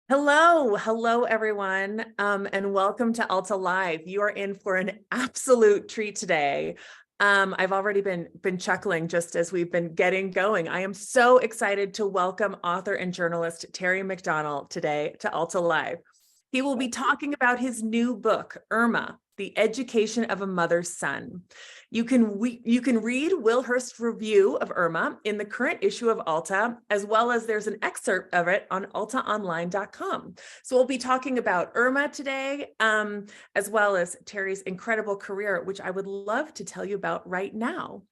Hello, everyone, and welcome to Alta Live. You are in for an absolute treat today. I've already been chuckling just as we've been getting going. I am so excited to welcome author and journalist Terry McDonell today to Alta Live. He will be talking about his new book, Irma: The Education of a Mother's Son. You can read Will Hearst's review of Irma in the current issue of Alta, as well as there's an excerpt of it on altaonline.com. So we'll be talking about Irma today, as well as Terry's incredible career, which I would love to tell you about right now.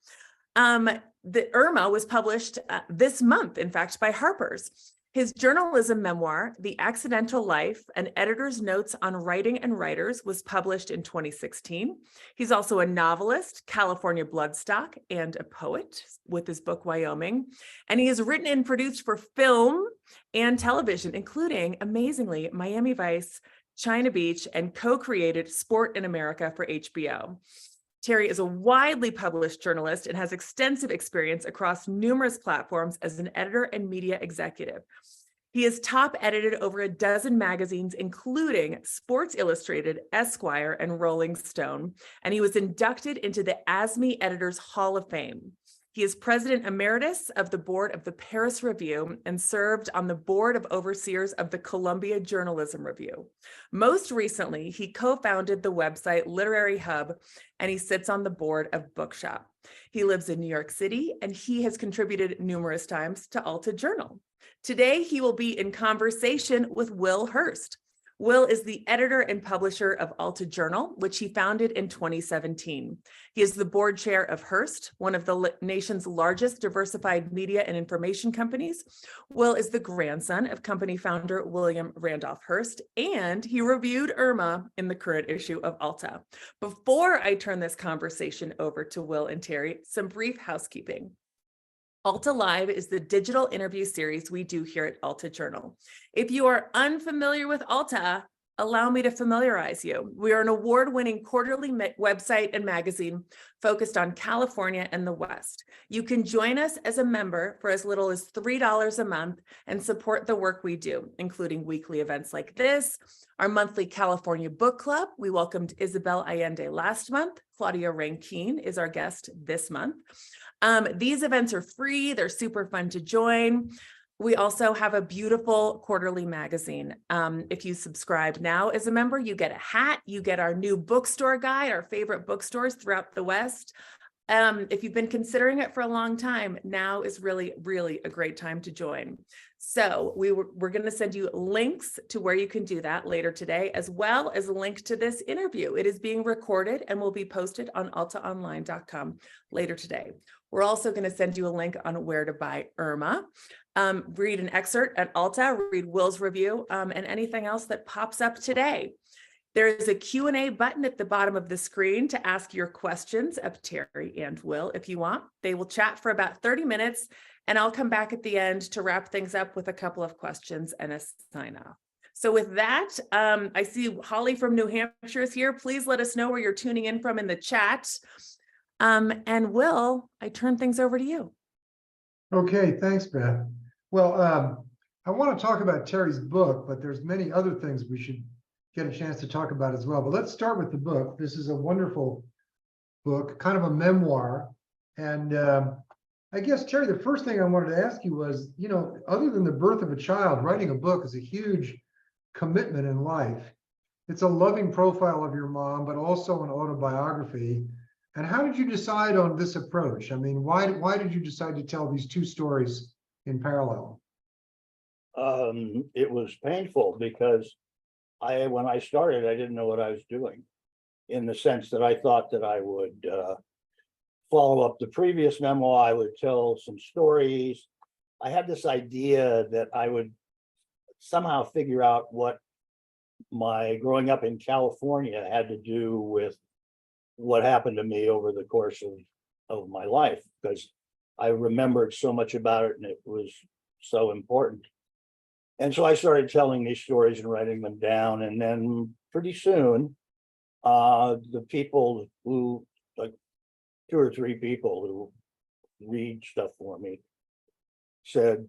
The Irma was published this month, in fact, by Harper's. His journalism memoir, The Accidental Life, An Editor's Notes on Writing and Writers, was published in 2016. He's also a novelist, California bloodstock, and a poet with his book, Wyoming. And he has written and produced for film and television, including, amazingly, Miami Vice, China Beach, and co-created Sport in America for HBO. Terry is a widely published journalist and has extensive experience across numerous platforms as an editor and media executive. He has top edited over a dozen magazines, including Sports Illustrated, Esquire, and Rolling Stone, and he was inducted into the ASME Editors Hall of Fame. He is president emeritus of the board of the Paris Review and served on the board of overseers of the Columbia Journalism Review. Most recently, he co-founded the website Literary Hub, and he sits on the board of Bookshop. He lives in New York City, and he has contributed numerous times to Alta Journal. Today, he will be in conversation with Will Hearst. Will is the editor and publisher of Alta Journal, which he founded in 2017. He is the board chair of Hearst, one of the nation's largest diversified media and information companies. Will is the grandson of company founder William Randolph Hearst, and he reviewed Irma in the current issue of Alta. Before I turn this conversation over to Will and Terry, some brief housekeeping. Alta Live is the digital interview series we do here at Alta Journal. If you are unfamiliar with Alta, allow me to familiarize you. We are an award-winning quarterly website and magazine focused on California and the West. You can join us as a member for as little as $3 a month and support the work we do, including weekly events like this, our monthly California book club. We welcomed Isabel Allende last month. Claudia Rankine is our guest this month. These events are free. They're super fun to join. We also have a beautiful quarterly magazine. If you subscribe now as a member, you get a hat, you get our new bookstore guide, our favorite bookstores throughout the West. If you've been considering it for a long time, now is really, really a great time to join. So we're going to send you links to where you can do that later today, as well as a link to this interview. It is being recorded and will be posted on altaonline.com later today. We're also going to send you a link on where to buy Irma. Read an excerpt at Alta, read Will's review, and anything else that pops up today. There is a Q&A button at the bottom of the screen to ask your questions of Terry and Will if you want. They will chat for about 30 minutes, and I'll come back at the end to wrap things up with a couple of questions and a sign off. So with that, I see Holly from New Hampshire is here. Please let us know where you're tuning in from in the chat. And Will, I turn things over to you. Okay, thanks, Beth. Well, I want to talk about Terry's book, but there's many other things we should get a chance to talk about as well. But let's start with the book. This is a wonderful book, kind of a memoir. And I guess, Terry, the first thing I wanted to ask you was, you know, other than the birth of a child, writing a book is a huge commitment in life. It's a loving profile of your mom, but also an autobiography. And how did you decide on this approach? I mean, why did you decide to tell these two stories in parallel? It was painful because when I started, I didn't know what I was doing, in the sense that I thought that I would follow up the previous memoir. I would tell some stories. I had this idea that I would somehow figure out what my growing up in California had to do with what happened to me over the course of my life, because I remembered so much about it and it was so important. And so I started telling these stories and writing them down. And then pretty soon, the people who, like 2 or 3 people who read stuff for me, said,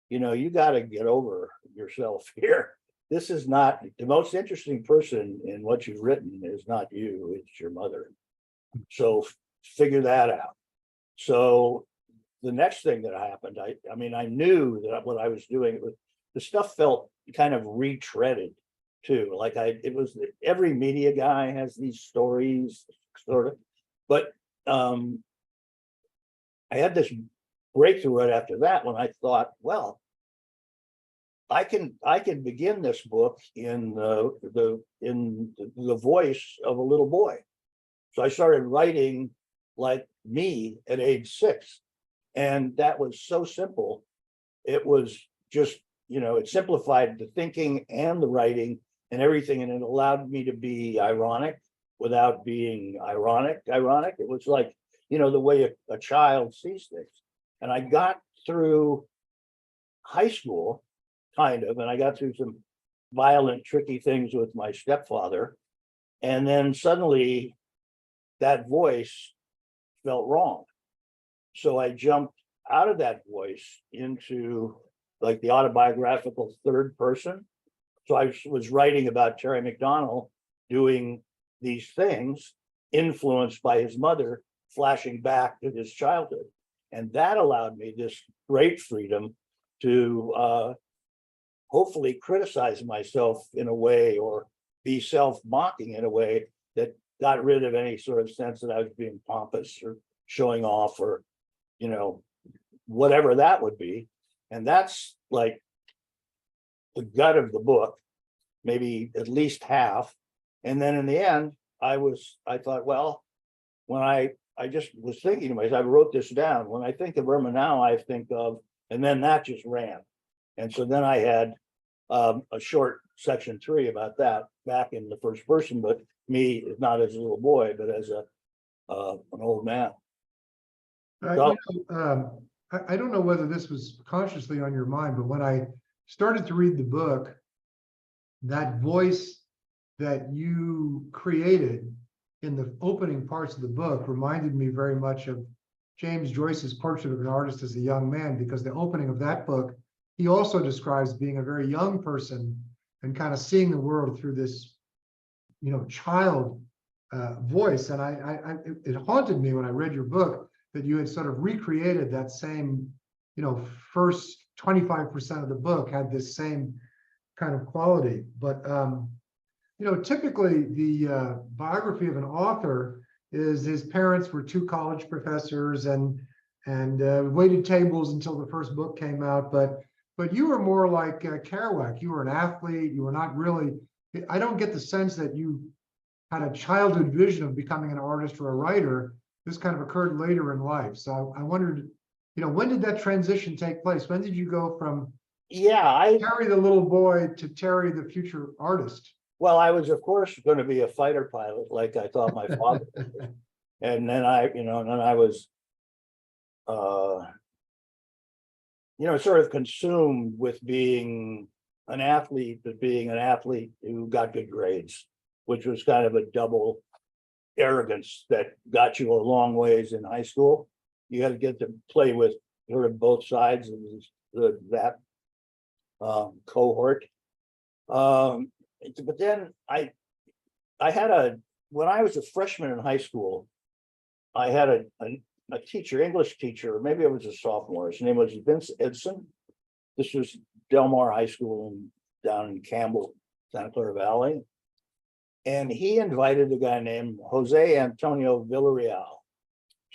you got to get over yourself here. This is not the most interesting person in what you've written is not you, it's your mother. So figure that out. So the next thing that happened, I mean, I knew that what I was doing, the stuff felt kind of retreaded too. Like it was every media guy has these stories, sort of, but I had this breakthrough right after that when I thought, well, I can begin this book in the voice of a little boy. So I started writing like me at age 6. And that was so simple. It was just, it simplified the thinking and the writing and everything. And it allowed me to be ironic without being ironic. It was like, the way a child sees things. And I got through high school, kind of, and I got through some violent, tricky things with my stepfather. And then suddenly that voice felt wrong. So I jumped out of that voice into like the autobiographical third person. So I was writing about Terry McDonell doing these things, influenced by his mother, flashing back to his childhood. And that allowed me this great freedom to hopefully criticize myself in a way, or be self-mocking in a way that got rid of any sort of sense that I was being pompous or showing off, or whatever that would be. And that's like the gut of the book, maybe at least half. And then in the end, I thought, well, when I just was thinking to myself, I wrote this down. When I think of Irma now, I think of, and then that just ran. And so then I had a short section 3 about that back in the first person, but me not as a little boy, but as an old man. I don't know whether this was consciously on your mind, but when I started to read the book, that voice that you created in the opening parts of the book reminded me very much of James Joyce's Portrait of an Artist as a Young Man, because the opening of that book, he also describes being a very young person and kind of seeing the world through this, child voice. And it haunted me when I read your book that you had sort of recreated that same, first 25% of the book had this same kind of quality. But, typically the biography of an author is his parents were 2 college professors and waited tables until the first book came out. But you were more like Kerouac. You were an athlete. You were not really, I don't get the sense that you had a childhood vision of becoming an artist or a writer. This kind of occurred later in life. So I wondered, when did that transition take place? When did you go from Terry the little boy to Terry the future artist? Well, I was, of course, going to be a fighter pilot, like I thought my father was. And then I was, sort of consumed with being an athlete, but being an athlete who got good grades, which was kind of a double arrogance that got you a long ways in high school. You had to get to play with sort of both sides of that cohort. But then I had when I was a freshman in high school, I had a teacher, English teacher, or maybe I was a sophomore. His name was Vince Edson. This was Del Mar High School down in Campbell, Santa Clara Valley. And he invited a guy named Jose Antonio Villarreal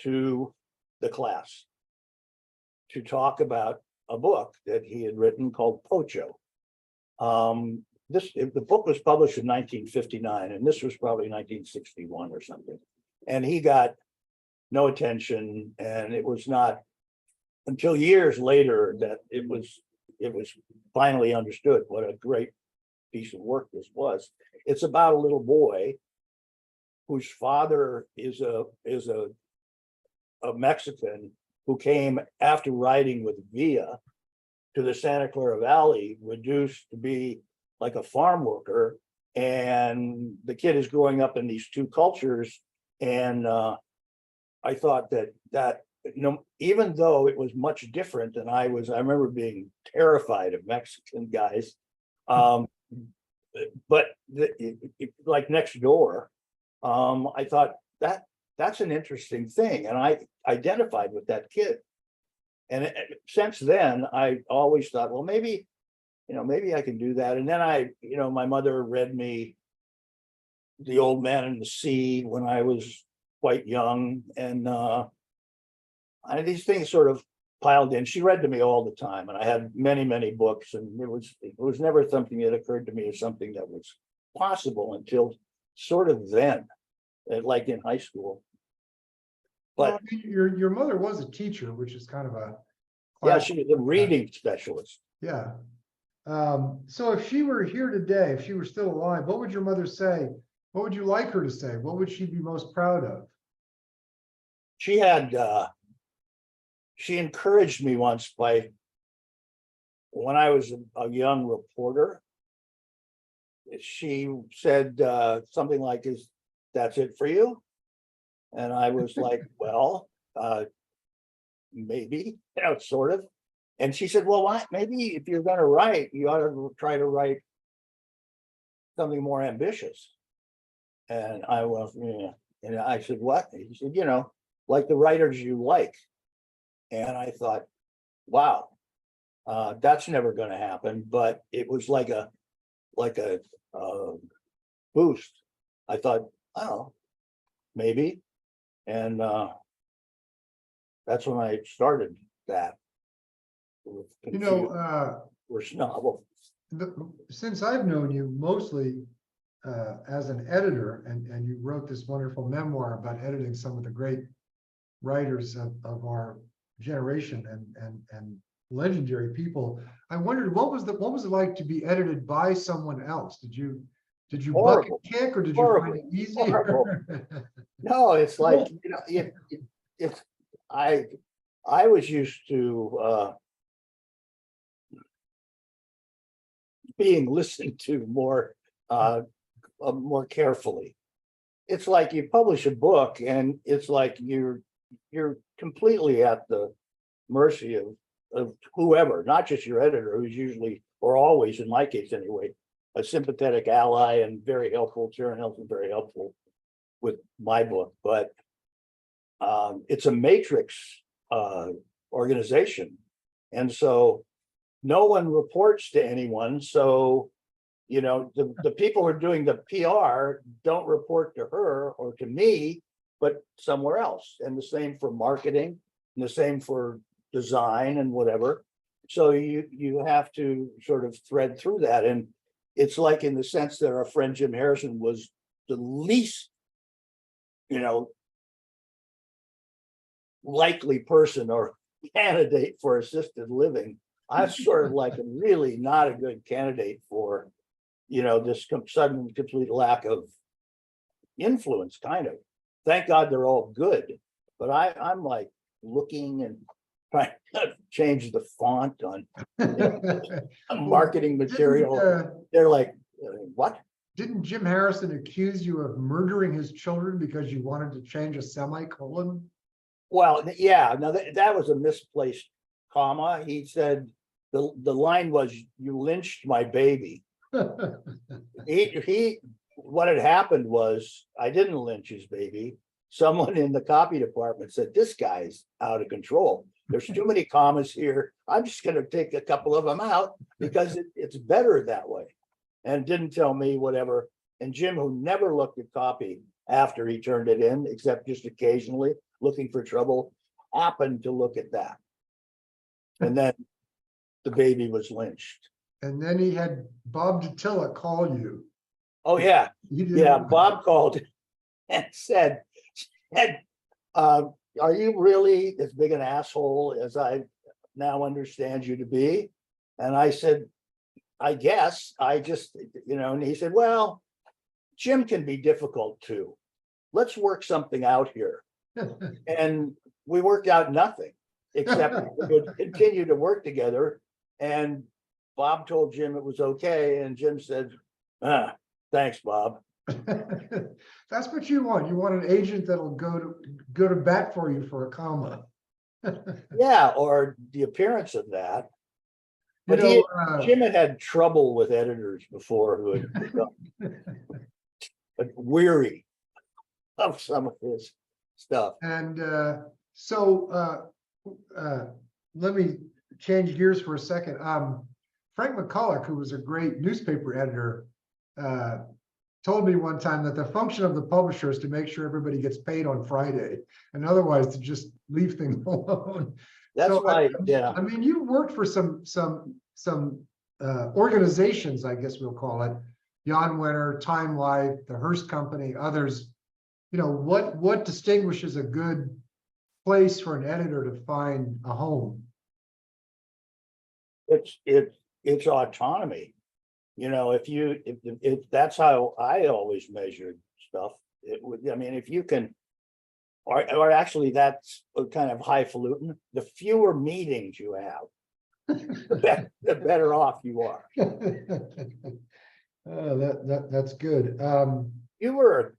to the class to talk about a book that he had written called Pocho. The book was published in 1959, and this was probably 1961 or something. And he got no attention, and it was not until years later that it was finally understood what a great piece of work this was. It's about a little boy whose father is a Mexican who came after riding with Villa to the Santa Clara Valley, reduced to be like a farm worker, and the kid is growing up in these 2 cultures. And I thought that even though it was much different than I remember being terrified of Mexican guys. But like next door, I thought that's an interesting thing. And I identified with that kid. And since then, I always thought, well, maybe I can do that. And then my mother read me The Old Man and the Sea when I was quite young. And these things sort of piled in. She read to me all the time, and I had many, many books, and it was never something that occurred to me as something that was possible until sort of then, like in high school. Well, But I mean, your mother was a teacher, which is kind of a yeah, classic. she was a reading specialist. Yeah. So if she were here today, if she were still alive, what would your mother say? What would you like her to say? What would she be most proud of? She encouraged me once when I was a young reporter. She said something like, that's it for you? And I was like, well, maybe, sort of. And she said, well, what? Maybe if you're going to write, you ought to try to write something more ambitious. And I was, yeah. And I said, what? He said, like the writers you like. And I thought, wow, that's never going to happen. But it was like a boost. I thought, oh, maybe. And that's when I started that. First novel. Since I've known you mostly as an editor, and you wrote this wonderful memoir about editing some of the great writers of our generation and legendary people, I wondered what was it like to be edited by someone else? Did you buck and kick, or did you find it easy? No, it's like I was used to being listened to more carefully. It's like you publish a book, and it's like you're completely at the mercy of whoever, not just your editor, who's usually, or always in my case anyway, a sympathetic ally and very helpful. Sharon Nelson, very helpful with my book, but it's a matrix organization, and so no one reports to anyone. So the people who are doing the PR don't report to her or to me, but somewhere else. And the same for marketing, and the same for design and whatever. So you have to sort of thread through that. And it's like, in the sense that our friend Jim Harrison was the least, likely person or candidate for assisted living. I was sort of like really not a good candidate for, this sudden complete lack of influence, kind of. Thank God they're all good, but I'm like looking and trying to change the font on marketing material. They're like, what? Didn't Jim Harrison accuse you of murdering his children because you wanted to change a semicolon? Well, yeah, no, that was a misplaced comma. He said the line was, "You lynched my baby." What had happened was, I didn't lynch his baby. Someone in the copy department said, this guy's out of control. There's too many commas here. I'm just going to take a couple of them out because it's better that way. And didn't tell me whatever. And Jim, who never looked at copy after he turned it in, except just occasionally looking for trouble, happened to look at that. And then the baby was lynched. And then he had Bob Dattila call you. Oh, yeah. Yeah, Bob called and said, are you really as big an asshole as I now understand you to be? And I said, I guess. I just, and he said, well, Jim can be difficult too. Let's work something out here. And we worked out nothing, except we would continue to work together. And Bob told Jim it was okay. And Jim said, thanks, Bob. That's what you want. You want an agent that'll go to bat for you for a comma. Yeah, or the appearance of that. You But Jim had trouble with editors before who had become weary of some of his stuff. and let me change gears for a second. Frank McCulloch, who was a great newspaper editor, told me one time that the function of the publisher is to make sure everybody gets paid on Friday, and otherwise to just leave things alone. That's So, right. Yeah. I mean, you worked for some organizations, I guess we'll call it, Jan Wenner, Time Life, the Hearst Company, others. You know, what distinguishes a good place for an editor to find a home? It's autonomy. You know, if that's how I always measured stuff. It would, I mean, if you can, or actually that's a kind of highfalutin, the fewer meetings you have, the better off you are. That's good. You were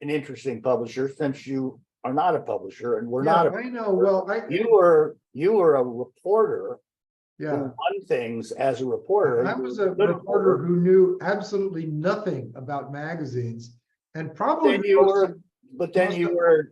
an interesting publisher, since you are not a publisher and we're not. I know. Well, You were a reporter who won things as a reporter. I was a reporter who knew absolutely nothing about magazines, and probably then you were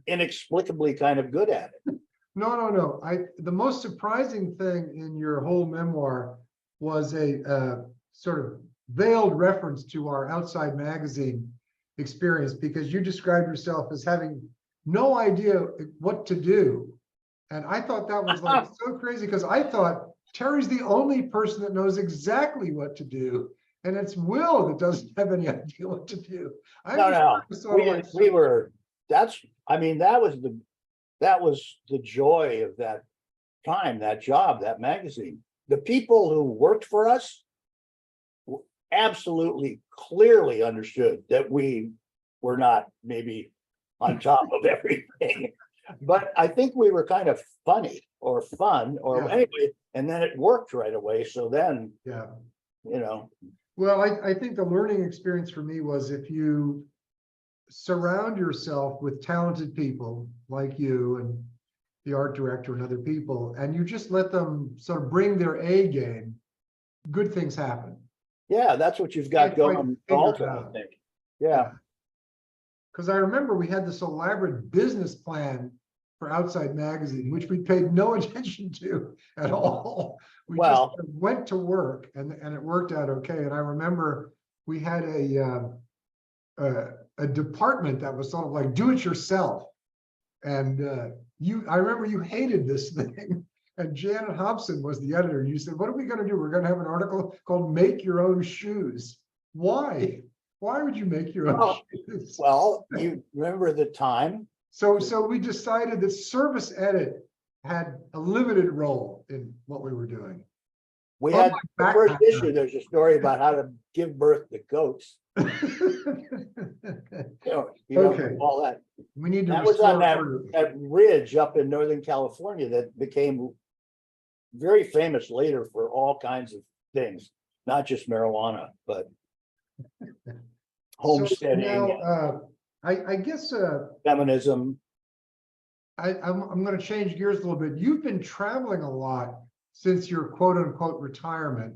inexplicably kind of good at it. No. The most surprising thing in your whole memoir was a sort of veiled reference to our Outside magazine experience, because you described yourself as having no idea what to do. And I thought that was like so crazy, because I thought Terry's the only person that knows exactly what to do, and it's Will that doesn't have any idea what to do. We were. That was the joy of that time, that job, that magazine. The people who worked for us absolutely clearly understood that we were not maybe on top of everything, but I think we were kind of funny or fun or anyway, and then it worked right away. So then, you know. Well, I think the learning experience for me was, if you surround yourself with talented people like you and the art director and other people, and you just let them sort of bring their A game, good things happen. Yeah, that's what you've got going. Alta, I think. Yeah. Because I remember we had this elaborate business plan for Outside magazine, which we paid no attention to at all. We just went to work, and it worked out okay. And I remember we had a department that was sort of like do it yourself. And I remember you hated this thing. And Janet Hobson was the editor. And you said, what are we going to do? We're going to have an article called Make Your Own Shoes. Why? Why would you make your own shoes? Well, you remember the time. So we decided that service edit had a limited role in what we were doing. We had the first issue. There's a story about how to give birth to goats. Okay. All that. We need to. That was on that ridge up in Northern California that became very famous later for all kinds of things, not just marijuana, but homesteading. So now, I guess feminism. I'm going to change gears a little bit. You've been traveling a lot since your quote unquote retirement,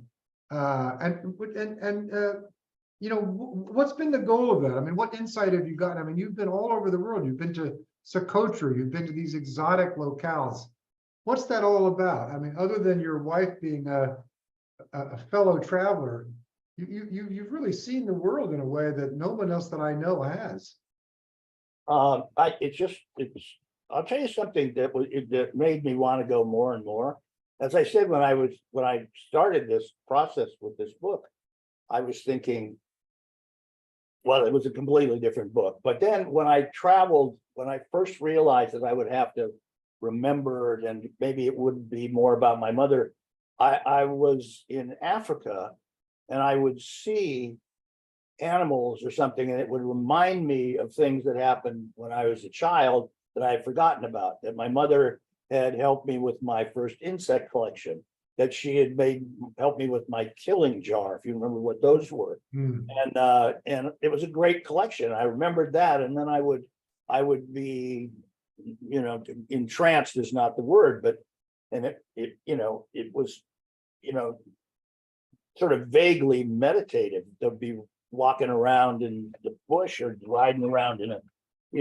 you know, what's been the goal of that? I mean, what insight have you gotten? I mean, you've been all over the world. You've been to Socotra. You've been to these exotic locales. What's that all about? I mean, other than your wife being a fellow traveler, you've really seen the world in a way that no one else that I know has. I'll tell you something that made me want to go more and more. As I said, when I started this process with this book, I was thinking, well, it was a completely different book. But then when I traveled, when I first realized that I would have to remember, and maybe it would be more about my mother, I was in Africa and I would see animals or something, and it would remind me of things that happened when I was a child that I had forgotten about, that my mother had helped me with my first insect collection, that she had helped me with my killing jar, if you remember what those were. And it was a great collection. I remembered that. And then I would be entranced is not the word, but, and it was, sort of vaguely meditative to be walking around in the bush or riding around in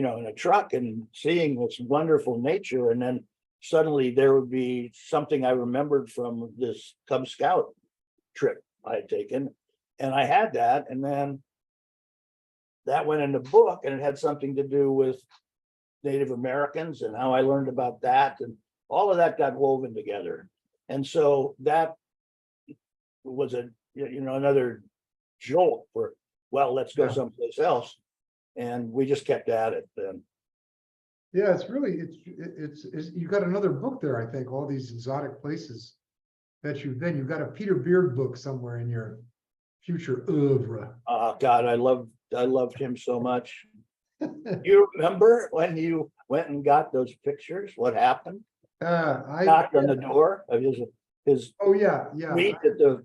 a truck and seeing this wonderful nature. And then suddenly there would be something I remembered from this Cub Scout trip I had taken. And I had that. And then that went in the book, and it had something to do with Native Americans and how I learned about that. And all of that got woven together. And so that was another jolt for, well, let's go someplace else. And we just kept at it then. Yeah, it's really, it's you got another book there, I think, all these exotic places that you've got a Peter Beard book somewhere in your future oeuvre. Oh God, I loved him so much. You remember when you went and got those pictures? What happened? I Knocked on the door of his oh yeah, meet at the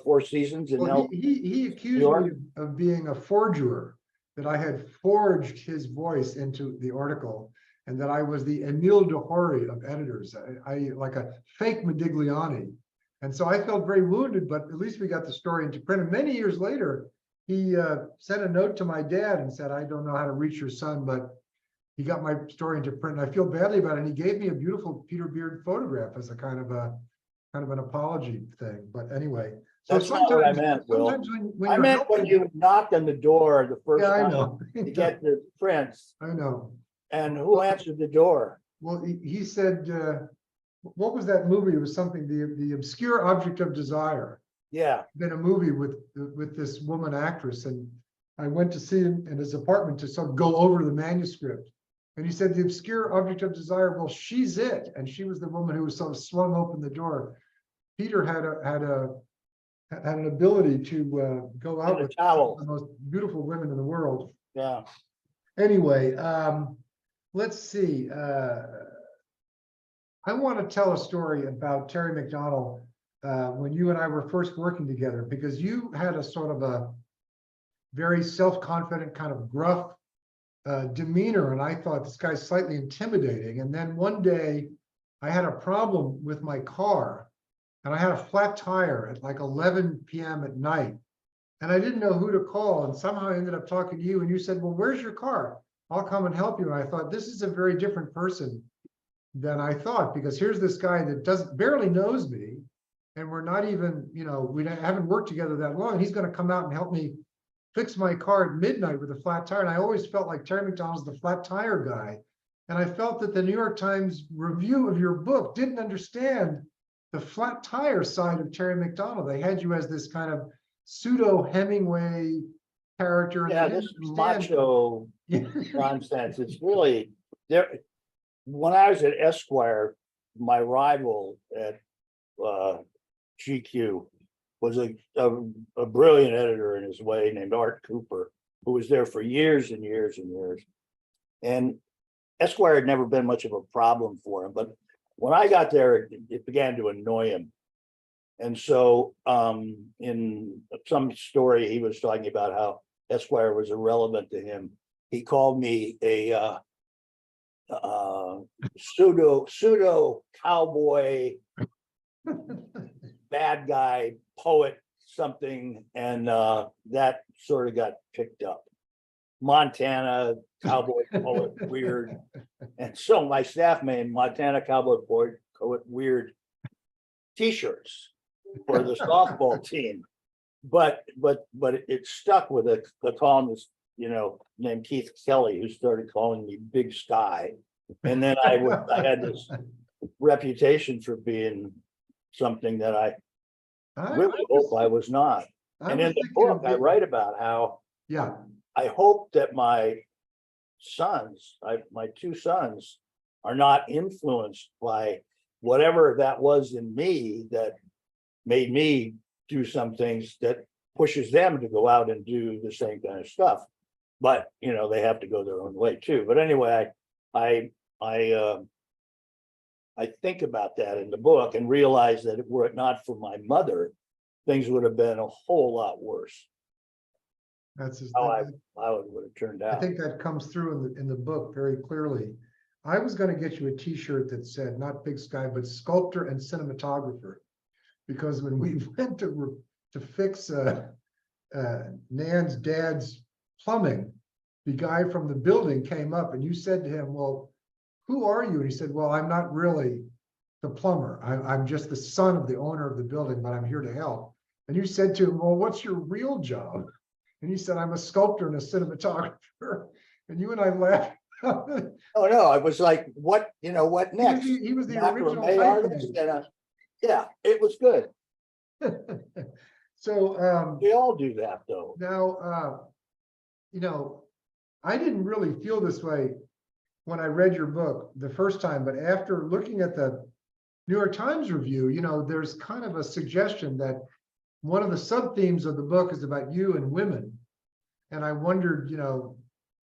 Four Seasons in well, he accused York? me of being a forger, that I had forged his voice into the article, and that I was the Emile Dehori of editors. I like a fake Modigliani. And so I felt very wounded, but at least we got the story into print. And many years later, he sent a note to my dad and said, I don't know how to reach your son, but he got my story into print. And I feel badly about it. And he gave me a beautiful Peter Beard photograph as a kind of an apology thing. But anyway, so That's not what I meant, Will. sometimes when I you're meant when you knocked on the door the first yeah, I time know. to get the prints. I know. And who answered the door? Well, he said, what was that movie? It was something, the Obscure Object of Desire. Yeah. Been a movie with this woman actress, and I went to see him in his apartment to sort of go over the manuscript. And he said, the Obscure Object of Desire, well, she's it. And she was the woman who was sort of swung open the door. Peter had an ability to go out with towel. the most beautiful women in the world. Yeah. Anyway, let's see. I want to tell a story about Terry McDonell when you and I were first working together, because you had a sort of a very self-confident, kind of gruff demeanor, and I thought this guy's slightly intimidating. And then one day I had a problem with my car, and I had a flat tire at like 11 p.m. at night, and I didn't know who to call, and somehow I ended up talking to you, and you said, well, where's your car? I'll come and help you. And I thought, this is a very different person than I thought, because here's this guy that barely knows me, and we're not even, we haven't worked together that long, and he's going to come out and help me fix my car at midnight with a flat tire. And I always felt like Terry McDonell's the flat tire guy. And I felt that the New York Times review of your book didn't understand the flat tire side of Terry McDonell. They had you as this kind of pseudo Hemingway character. Yeah, this macho nonsense. It's really there. When I was at Esquire, my rival at GQ was a brilliant editor in his way named Art Cooper, who was there for years and years and years. And Esquire had never been much of a problem for him, but when I got there, it began to annoy him. And so in some story, he was talking about how Esquire was irrelevant to him. He called me a pseudo cowboy bad guy poet something, and that sort of got picked up. Montana cowboy poet weird, and so my staff made Montana cowboy poet weird t-shirts for the softball team, but it stuck with a columnist named Keith Kelly, who started calling me Big Sky. And then I had this reputation for being something that I really hope I was not. And in the book, I write about how I hope that my two sons are not influenced by whatever that was in me that made me do some things that pushes them to go out and do the same kind of stuff. But they have to go their own way too. But anyway, I think about that in the book and realize that were it not for my mother, things would have been a whole lot worse. That's how it would have turned out. I think that comes through in the book very clearly. I was going to get you a t-shirt that said not Big Sky, but sculptor and cinematographer. Because when we went to fix Nan's dad's plumbing, the guy from the building came up and you said to him, well, who are you? And he said, well, I'm not really the plumber. I'm just the son of the owner of the building, but I'm here to help. And you said to him, well, what's your real job? And he said, I'm a sculptor and a cinematographer. And you and I laughed. Oh, no, I was like, what, what next? He was the original Macrame artist hyphenate. yeah, it was good. So We all do that though. now, I didn't really feel this way when I read your book the first time, but after looking at the New York Times review, there's kind of a suggestion that one of the sub-themes of the book is about you and women. And I wondered,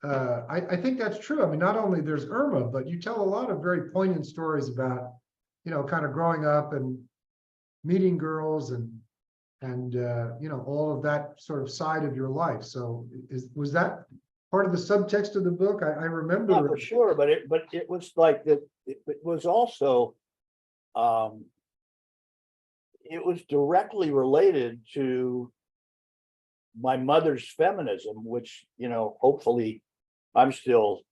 I think that's true. I mean, not only there's Irma, but you tell a lot of very poignant stories about, kind of growing up and meeting girls and all of that sort of side of your life. So was that part of the subtext of the book? I remember. Yeah, for sure, but it was like that. It was also, it was directly related to my mother's feminism, which, hopefully I'm still,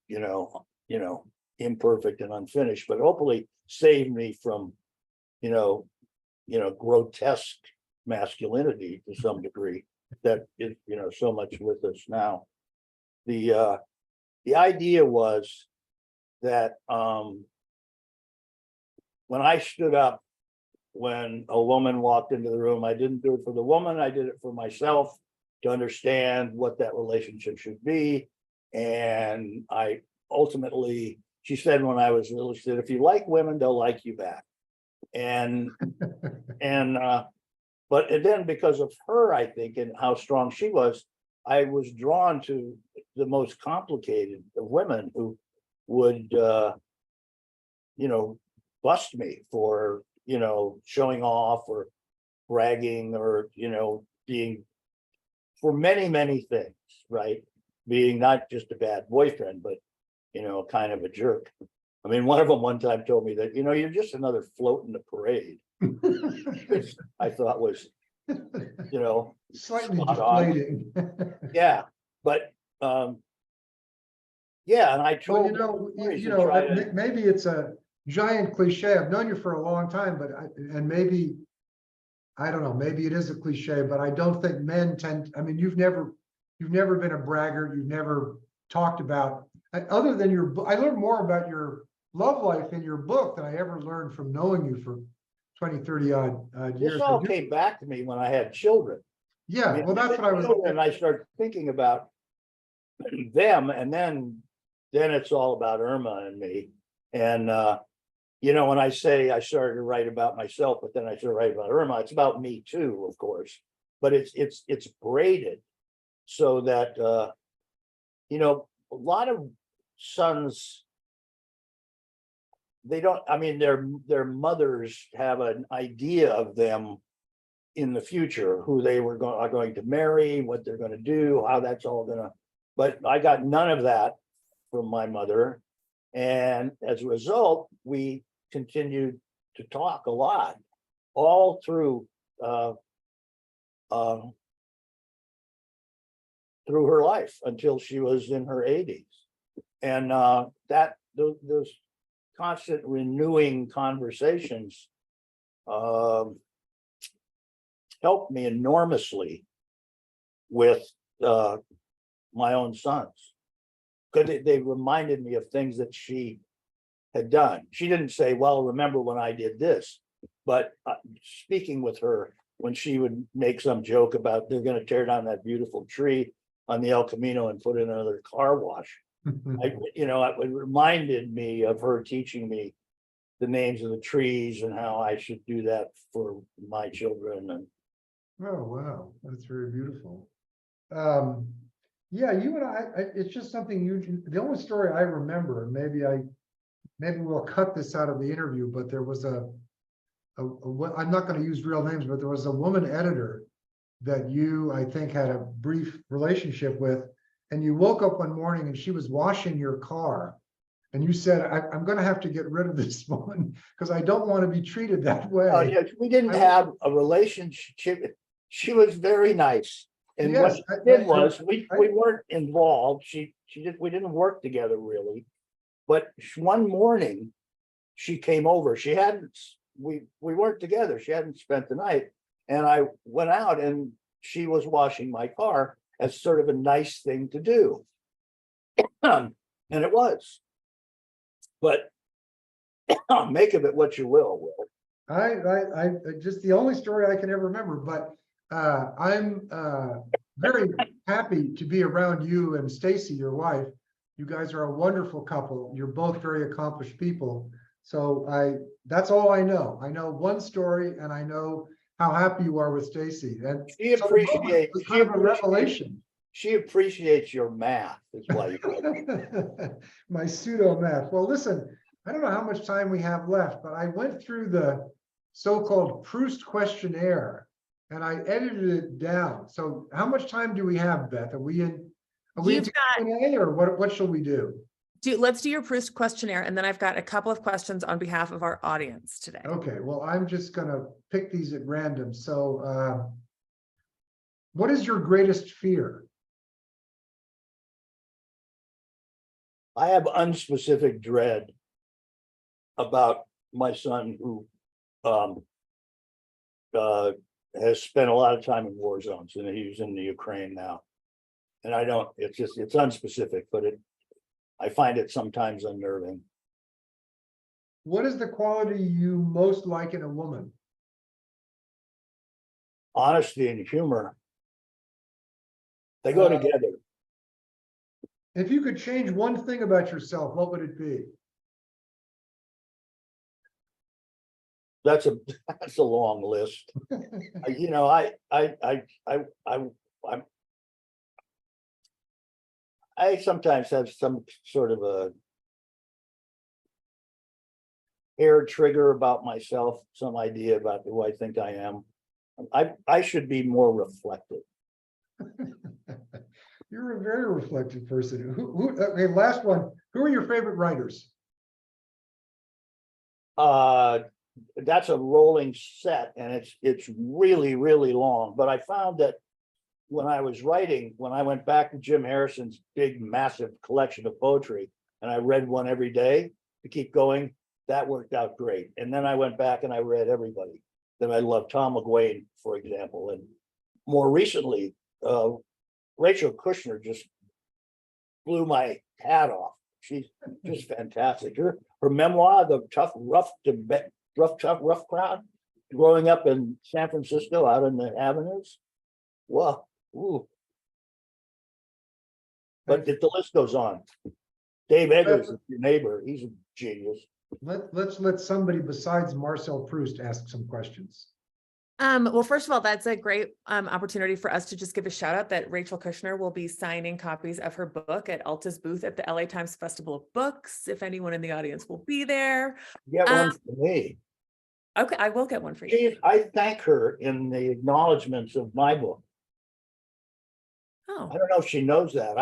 imperfect and unfinished, but hopefully saved me from, grotesque masculinity to some degree that is, so much with us now. The idea was that when I stood up, when a woman walked into the room, I didn't do it for the woman, I did it for myself to understand what that relationship should be. And I ultimately, she said when I was little, she said, if you like women, they'll like you back. And but then because of her, I think, and how strong she was, I was drawn to the most complicated of women who would, bust me for, showing off or bragging or, being for many, many things, right? Being not just a bad boyfriend, but, kind of a jerk. I mean, one of them one time told me that, you're just another float in the parade. Which I thought was, slightly spot on. deflating. Yeah, but yeah, and I told Maybe it's a giant cliche. I've known you for a long time, but maybe I don't know, maybe it is a cliche, but I don't think men tend. I mean, you've never been a braggart. You've never talked about other than your book. I learned more about your love life in your book than I ever learned from knowing you for 20, 30 odd years. This all came back to me when I had children. Yeah, well, that's what I was. And I started thinking about them, and then it's all about Irma and me. And when I say I started to write about myself, but then I started writing about Irma, it's about me too, of course. But it's braided so that a lot of sons, they don't, I mean, their mothers have an idea of them in the future, who they are going to marry, what they're going to do, how that's all gonna, but I got none of that from my mother. And as a result, we continued to talk a lot, all through her life until she was in her 80s. And those constant renewing conversations helped me enormously with my own sons, because they reminded me of things that she had done. She didn't say, well, remember when I did this, but speaking with her, when she would make some joke about they're going to tear down that beautiful tree on the El Camino and put in another car wash. It reminded me of her teaching me the names of the trees and how I should do that for my children. And oh, wow, that's very beautiful. Yeah, you and I, it's just something the only story I remember, and maybe we'll cut this out of the interview, but there was I'm not going to use real names, but there was a woman editor that you, I think, had a brief relationship with, and you woke up one morning and she was washing your car, And you said, I'm going to have to get rid of this woman because I don't want to be treated that way. Oh, yeah, we didn't have a relationship. She was very nice. And what Yes, she did was, we weren't involved. We didn't work together really. But one morning, she came over. We weren't together. She hadn't spent the night. And I went out and she was washing my car as sort of a nice thing to do. And it was. But make of it what you will. I just the only story I can ever remember, but I'm very happy to be around you and Stacy, your wife. You guys are a wonderful couple. You're both very accomplished people. So that's all I know. I know one story and I know how happy you are with Stacy. And She appreciates, it's kind of a revelation. She appreciates your math, is why you My pseudo math. Well, listen, I don't know how much time we have left, but I went through the so-called Proust questionnaire and I edited it down. So how much time do we have, Beth? Are we in Q&A or what shall we do? Let's do your Proust questionnaire, and then I've got a couple of questions on behalf of our audience today. Okay, well, I'm just gonna pick these at random. So what is your greatest fear? I have unspecific dread about my son who has spent a lot of time in war zones, and he's in the Ukraine now. And it's unspecific, but I find it sometimes unnerving. What is the quality you most like in a woman? Honesty and humor. They go together. If you could change one thing about yourself, what would it be? That's a long list. You know, I sometimes have some sort of a hair trigger about myself, some idea about who I think I am. I should be more reflective. You're a very reflective person. Okay, last one. Who are your favorite writers? That's a rolling set, and it's really, really long. But I found that when I was writing, when I went back to Jim Harrison's big, massive collection of poetry, and I read one every day to keep going, that worked out great. And then I went back and I read everybody. Then I loved Tom McGuane, for example, and more recently, Rachel Kushner just blew my hat off. She's just fantastic. Her memoir, The Tough, Rough Crowd, growing up in San Francisco out in the avenues. Wow. Ooh. But the list goes on. Dave Eggers is your neighbor. He's a genius. Let's let somebody besides Marcel Proust ask some questions. Well, first of all, that's a great opportunity for us to just give a shout out that Rachel Kushner will be signing copies of her book at Alta's booth at the LA Times Festival of Books. If anyone in the audience will be there. Get one for me. Okay, I will get one for you. I thank her in the acknowledgements of my book. Oh, I don't know if she knows that.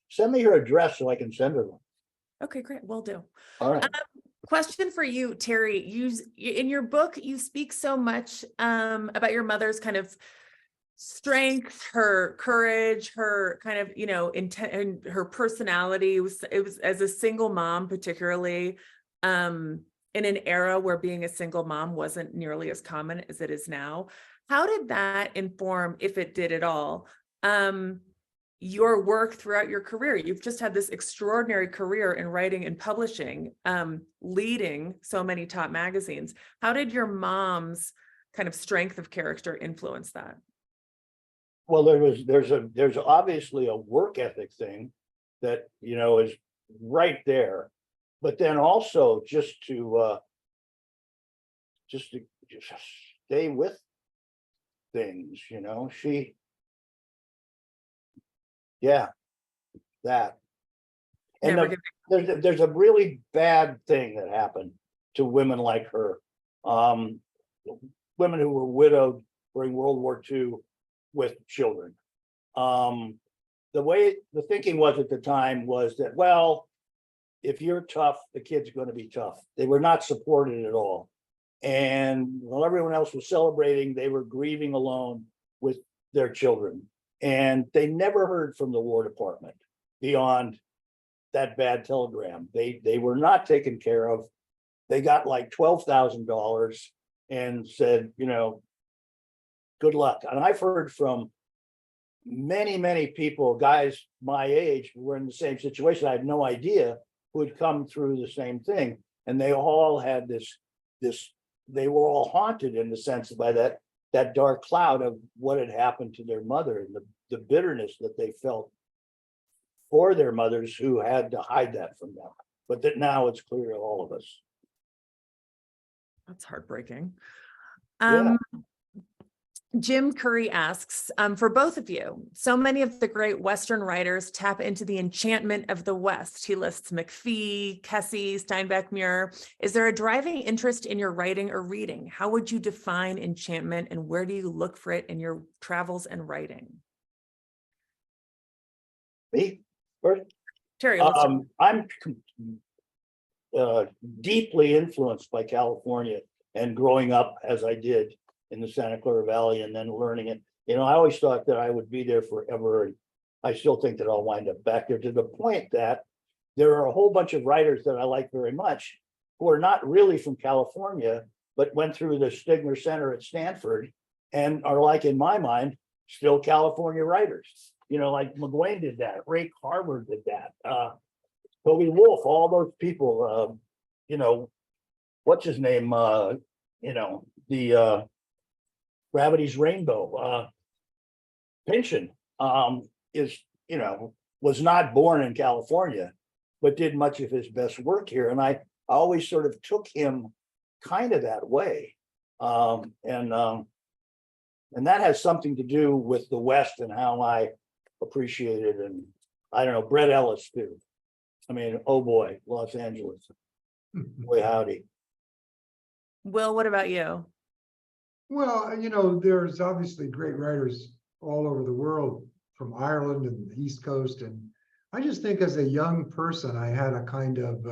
Send me her address so I can send her one. okay, great. Will do. All right. Question for you, Terry. In your book, you speak so much about your mother's kind of strength, her courage, her kind of, intent, and her personality. It was as a single mom, particularly in an era where being a single mom wasn't nearly as common as it is now. How did that inform, if it did at all, your work throughout your career? You've just had this extraordinary career in writing and publishing, leading so many top magazines. How did your mom's kind of strength of character influence that? Well, there's obviously a work ethic thing that, is right there, but then also just to stay with things, that. And there's a really bad thing that happened to women like her. Women who were widowed during World War II with children. The way the thinking was at the time was that, well, if you're tough, the kid's going to be tough. They were not supported at all. And while everyone else was celebrating, they were grieving alone with their children. And they never heard from the War Department beyond that bad telegram. They were not taken care of. They got like $12,000 and said, you know, good luck. And I've heard from many people, guys my age, who were in the same situation. I had no idea who had come through the same thing. And they all had this, they were all haunted in the sense by that dark cloud of what had happened to their mother and the bitterness that they felt for their mothers who had to hide that from them. But that now it's clear to all of us. That's heartbreaking. Yeah. Jim Curry asks, for both of you, so many of the great Western writers tap into the enchantment of the West. He lists McPhee, Kessie, Steinbeck, Muir. Is there a driving interest in your writing or reading? How would you define enchantment, and where do you look for it in your travels and writing? Me first? Terry, I'm deeply influenced by California and growing up as I did in the Santa Clara Valley and then learning it. You know, I always thought that I would be there forever. And I still think that I'll wind up back there, to the point that there are a whole bunch of writers that I like very much who are not really from California, but went through the Stigner Center at Stanford and are, like, in my mind, still California writers. You know, like McGuane did that, Ray Carver did that, Toby Wolf, all those people, you know, what's his name, you know, the Gravity's Rainbow, Pynchon, is, you know, was not born in California, but did much of his best work here. And I always sort of took him kind of that way. And that has something to do with the West and how I appreciate it. And I don't know, Brett Ellis too. I mean, oh boy, Los Angeles. Boy, howdy. Will, what about you? Well, you know, there's obviously great writers all over the world, from Ireland and the East Coast. And I just think as a young person, I had a kind of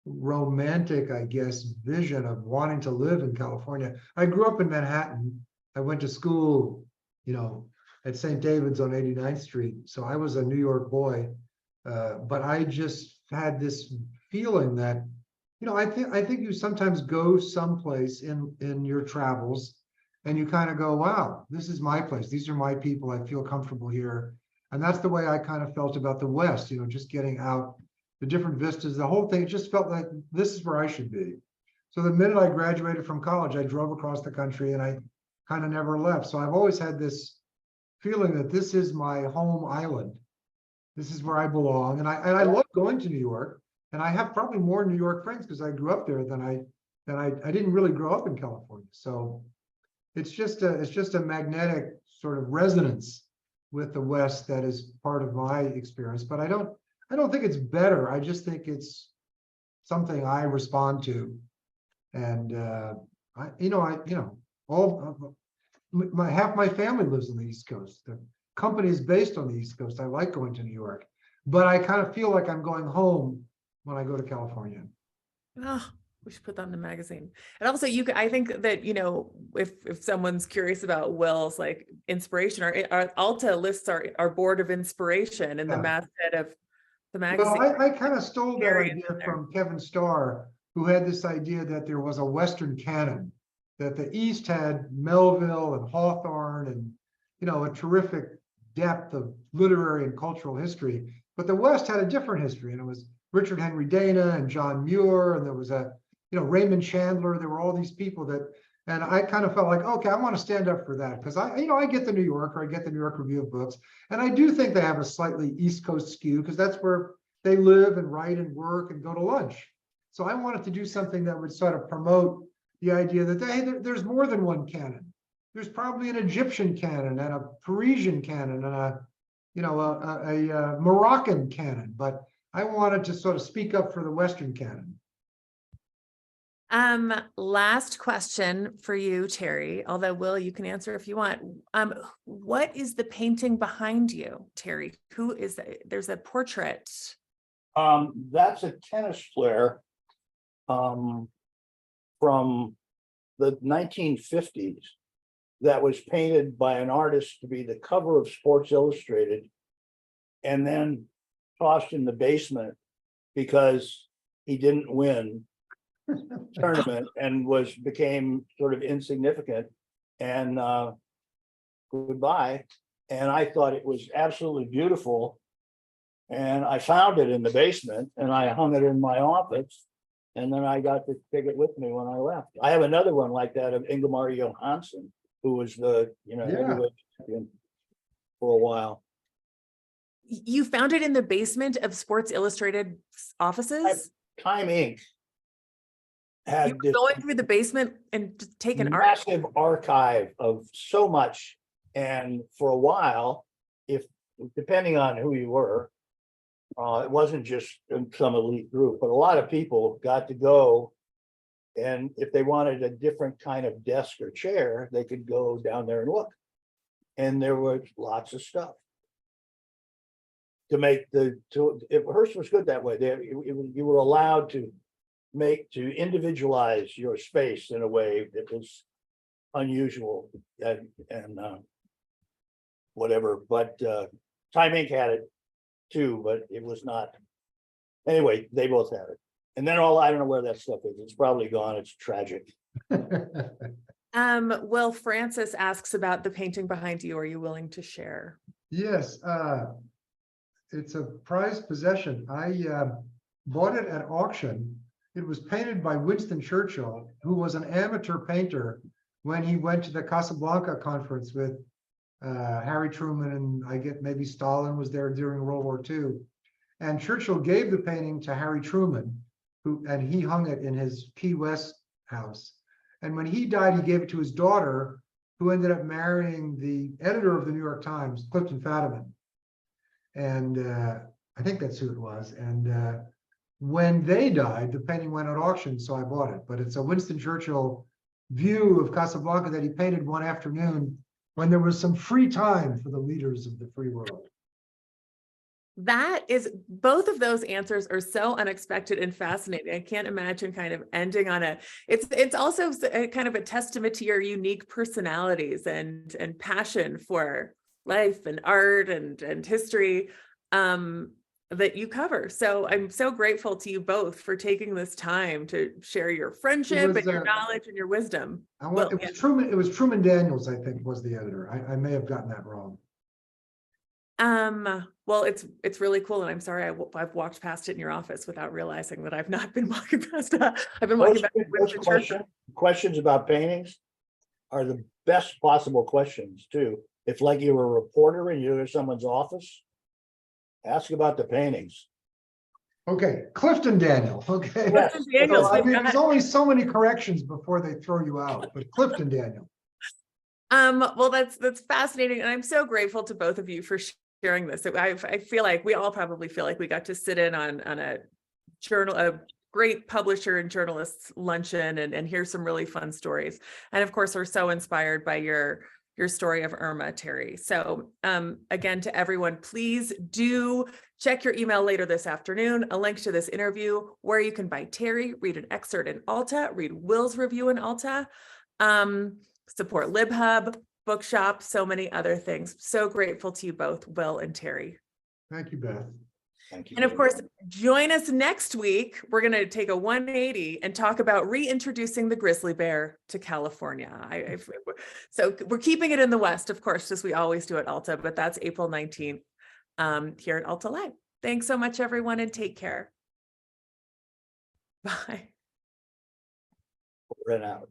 romantic, I guess, vision of wanting to live in California. I grew up in Manhattan. I went to school, you know, at St. David's on 89th Street. So I was a New York boy. But I just had this feeling that, you know, I think you sometimes go someplace in your travels and you kind of go, wow, this is my place. These are my people. I feel comfortable here. And that's the way I kind of felt about the West, you know, just getting out, the different vistas, the whole thing. It just felt like this is where I should be. So the minute I graduated from college, I drove across the country and I kind of never left. So I've always had this feeling that this is my home island. This is where I belong. And I love going to New York. And I have probably more New York friends because I grew up there than I didn't really grow up in California. So it's just a magnetic sort of resonance with the West that is part of my experience. But I don't think it's better. I just think it's something I respond to. And half my family lives on the East Coast. The company is based on the East Coast. I like going to New York, but I kind of feel like I'm going home when I go to California. Oh, we should put that in the magazine. And also, I think that, you know, if someone's curious about Will's like inspiration, our Alta lists our board of inspiration in the masthead of the magazine. Well, I kind of stole that idea from Kevin Starr, who had this idea that there was a Western canon, that the East had Melville and Hawthorne and, you know, a terrific depth of literary and cultural history, but the West had a different history, and it was Richard Henry Dana and John Muir, and there was Raymond Chandler. There were all these people that, and I kind of felt like, okay, I want to stand up for that because I get the New Yorker, I get the New York Review of Books, and I do think they have a slightly East Coast skew because that's where they live and write and work and go to lunch. So I wanted to do something that would sort of promote the idea that there's more than one canon. There's probably an Egyptian canon and a Parisian canon and a Moroccan canon, but I wanted to sort of speak up for the Western canon. Last question for you, Terry, although Will, you can answer if you want. What is the painting behind you, Terry? Who is that? There's a portrait. That's a tennis player from the 1950s that was painted by an artist to be the cover of Sports Illustrated and then tossed in the basement because he didn't win tournament and became sort of insignificant and goodbye. And I thought it was absolutely beautiful. And I found it in the basement and I hung it in my office. And then I got to take it with me when I left. I have another one like that of Ingemar Johansson, who was the, heavyweight champion for a while. You found it in the basement of Sports Illustrated offices? Time Inc. You had were this going through the basement and just taking art. massive archive of so much. And for a while, depending on who you were, it wasn't just some elite group, but a lot of people got to go. And if they wanted a different kind of desk or chair, they could go down there and look. And there was lots of stuff to make Hearst was good that way. You were allowed to individualize your space in a way that was unusual and whatever. But Time Inc. had it too, but it was not. Anyway, they both had it. And then I don't know where that stuff is. It's probably gone. It's tragic. Will Francis asks about the painting behind you. Are you willing to share? Yes, it's a prized possession. I bought it at auction. It was painted by Winston Churchill, who was an amateur painter when he went to the Casablanca conference with Harry Truman, and I get maybe Stalin was there during World War II. And Churchill gave the painting to Harry Truman, and he hung it in his Key West house. And when he died, he gave it to his daughter, who ended up marrying the editor of the New York Times, Clifton Fadiman. And I think that's who it was. And when they died, the painting went at auction, so I bought it. But it's a Winston Churchill view of Casablanca that he painted one afternoon when there was some free time for the leaders of the free world. Both of those answers are so unexpected and fascinating. I can't imagine kind of ending on it's also a kind of a testament to your unique personalities and passion for life and art and history that you cover. So I'm so grateful to you both for taking this time to share your friendship and your knowledge and your wisdom. It was Truman Daniels, I think, was the editor. I may have gotten that wrong. Well, it's really cool, and I'm sorry I've walked past it in your office without realizing that I've not been walking past it. I've been walking past questions about paintings are the best possible questions too. If like you were a reporter and you're in someone's office, ask about the paintings. Okay, Clifton Daniel. Okay, Clifton Daniels. So, I mean, there's only so many corrections before they throw you out, but Clifton Daniel. Well, that's fascinating, and I'm so grateful to both of you for sharing this. I feel like we all probably feel like we got to sit in on a great publisher and journalists luncheon and hear some really fun stories. And of course, we're so inspired by your story of Irma, Terry. So again, to everyone, please do check your email later this afternoon, a link to this interview where you can buy Terry, read an excerpt in Alta, read Will's review in Alta, support LibHub, Bookshop, so many other things. So grateful to you both, Will and Terry. Thank you, Beth. Thank you. And of course, join us next week. We're going to take a 180 and talk about reintroducing the grizzly bear to California. So we're keeping it in the West, of course, as we always do at Alta, but that's April 19th here at Alta Live. Thanks so much, everyone, and take care. Bye. Ran out.